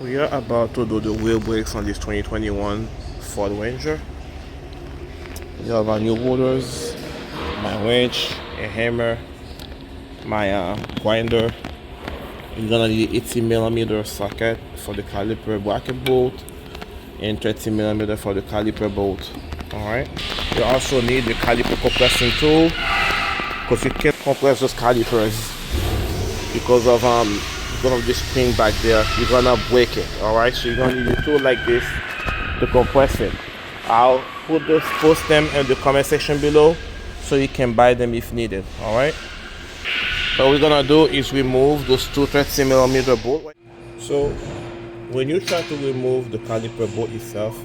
We are about to do the wheel brakes on this 2021 Ford Ranger. We have our new rotors, my wrench, a hammer, my grinder. You're gonna need 80mm socket for the caliper bracket bolt and 30mm for the caliper bolt. Alright. You also need the caliper compressing tool because you can't compress those calipers because of this spring back there. You're gonna break it. Alright, so you're gonna need a tool like this to compress it. I'll post them in the comment section below so you can buy them if needed. Alright, what we're gonna do is remove those two 30mm bolts. So when you try to remove the caliper bolt itself,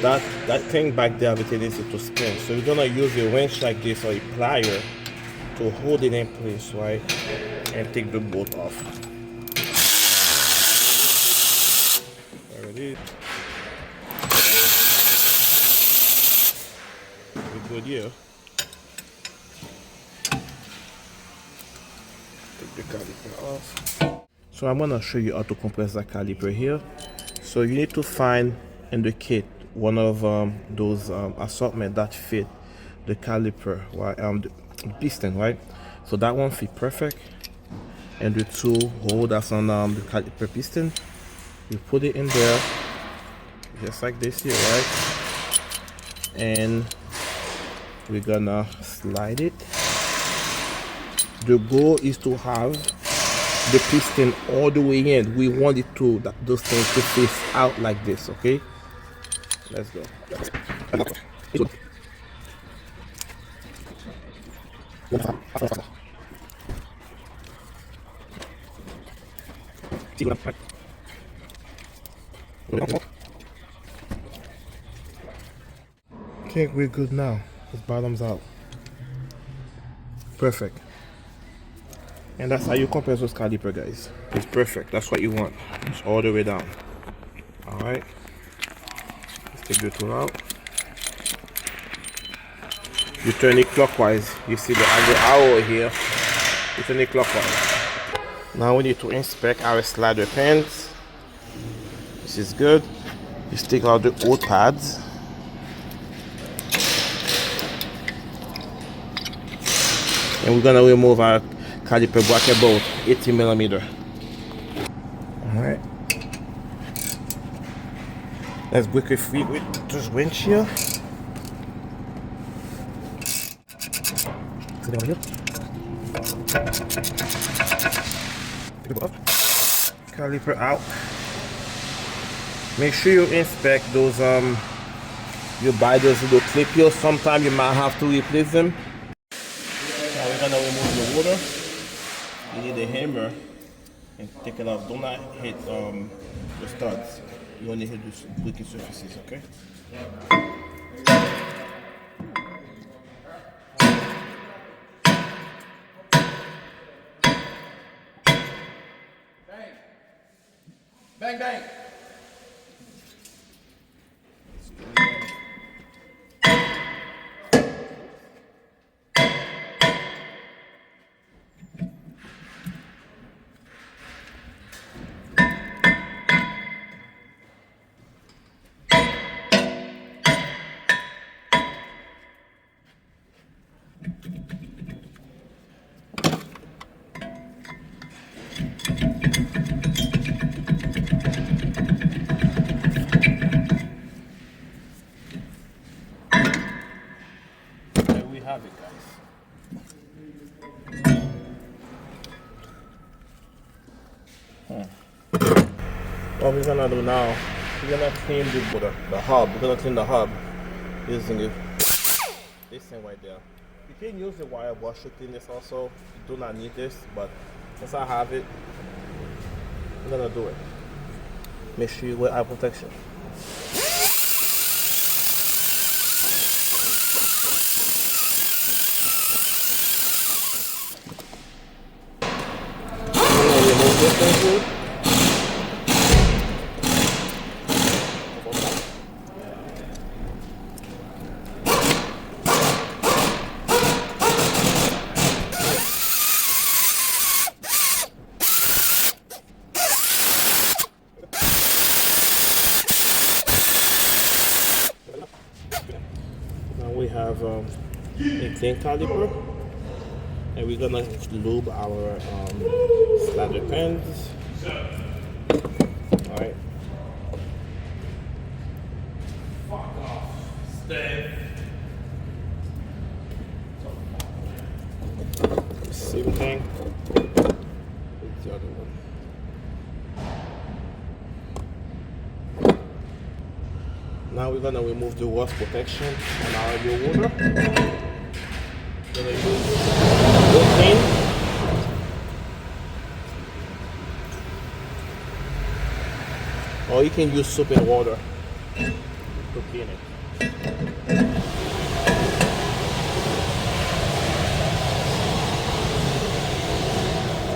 that thing back there have a tendency to spin, so you're gonna use a wrench like this or a plier to hold it in place, right, and take the bolt off. There it is. We're good here. Take the caliper off. So I'm gonna show you how to compress that caliper here. So you need to find in the kit one of those assortment that fit the caliper, right? The piston, right? So that one fit perfect, and the two hole that's on the caliper piston, you put it in there just like this here, right? And we're gonna slide it. The goal is to have the piston all the way in. We want it to those things to face out like this. Okay, let's go. Okay, we're good now. The bottom's out. Perfect. And that's how you compress those caliper, guys. It's perfect. That's what you want. It's all the way down. Alright. Let's take the tool out. You turn it clockwise. You see the arrow here. You turn it clockwise. Now we need to inspect our slider pins. This is good. You take out the old pads. And we're gonna remove our caliper bracket bolt, 80mm. Alright. Let's break it free with this wrench here. Caliper out. Make sure you inspect those you buy those little clip here. Sometimes you might have to replace them. Now we're gonna remove the rotor. You need a hammer and take it off. Do not hit the studs. You only hit the breaking surfaces, okay? Bang, bang. Have it, guys. What we're gonna do now, we're gonna clean the hub. We're gonna clean the hub using this thing right there. You can use the wire brush to clean this also. You do not need this, but since I have it, I'm gonna do it. Make sure you wear eye protection. Remove this thing too. have a clean caliper, and we're gonna lube our slider pens. All right. Fuck off. Stay. Same thing with the other one. Now we're gonna remove the rust protection on our new water. Gonna use wood clean. Or you can use soap and water to clean it.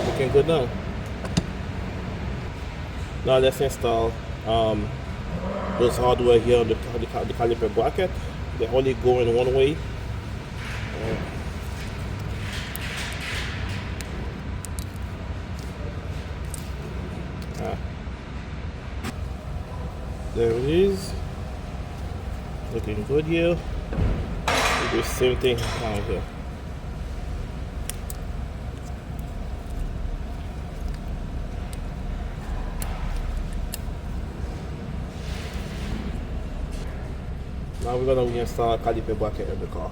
Looking good now. Now let's install those hardware here on the caliper bracket. They only go in one way. There it is. Looking good here. Do the same thing down here. Now we're gonna reinstall a caliper bracket in the car.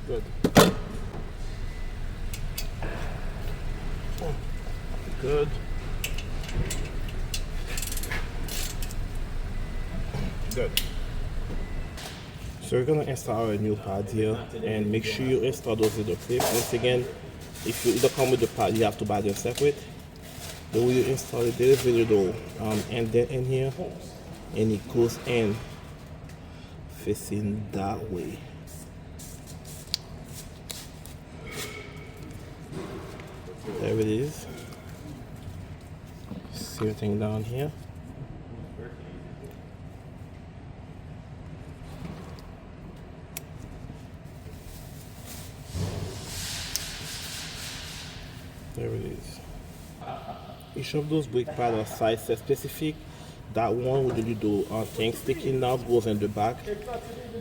Good. Good. Good. So we're gonna install our new pads here, and make sure you install those little clips. Once again, if you don't come with the pad, you have to buy them separate. The way you install it, there is a little indent in here, and it goes in facing that way. There it is. Same thing down here. There it is. Each of those brake pads are size specific. That one with the little thing sticking out goes in the back.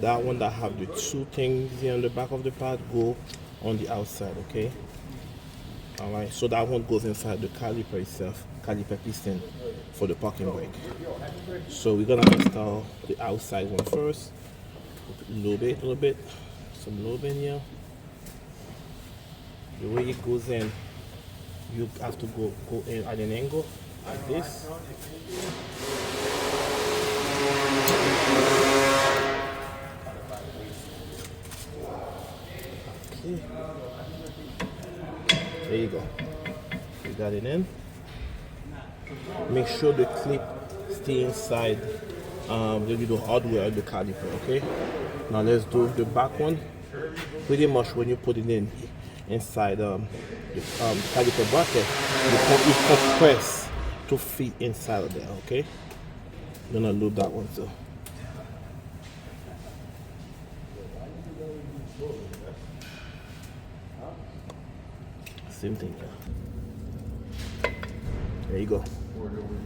That one that have the two things here on the back of the pad go on the outside, okay? Alright, so that one goes inside the caliper itself, caliper piston for the parking brake. So we're gonna install the outside one first. A little bit, some lube in here. The way it goes in, you have to go in at an angle like this. Okay. There you go. You got it in. Make sure the clip stay inside the little hardware of the caliper, okay? Now let's do the back one. Pretty much when you put it in inside the caliper bracket, you compress to fit inside of there, okay? I'm gonna lube that one too. Same thing. There you go.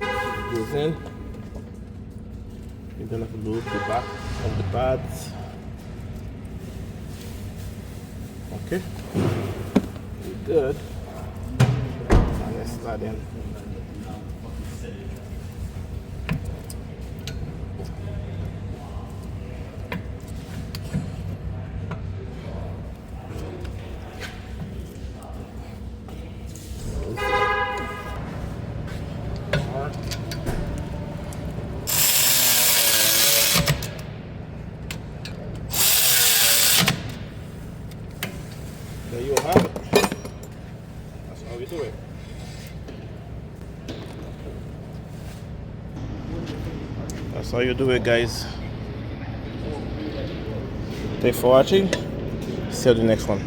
It goes in. You're gonna lube the back of the pads. Okay. You're good. Now let's slide in. There you have it. That's how we do it. That's how you do it, guys. Thanks for watching. See you in the next one.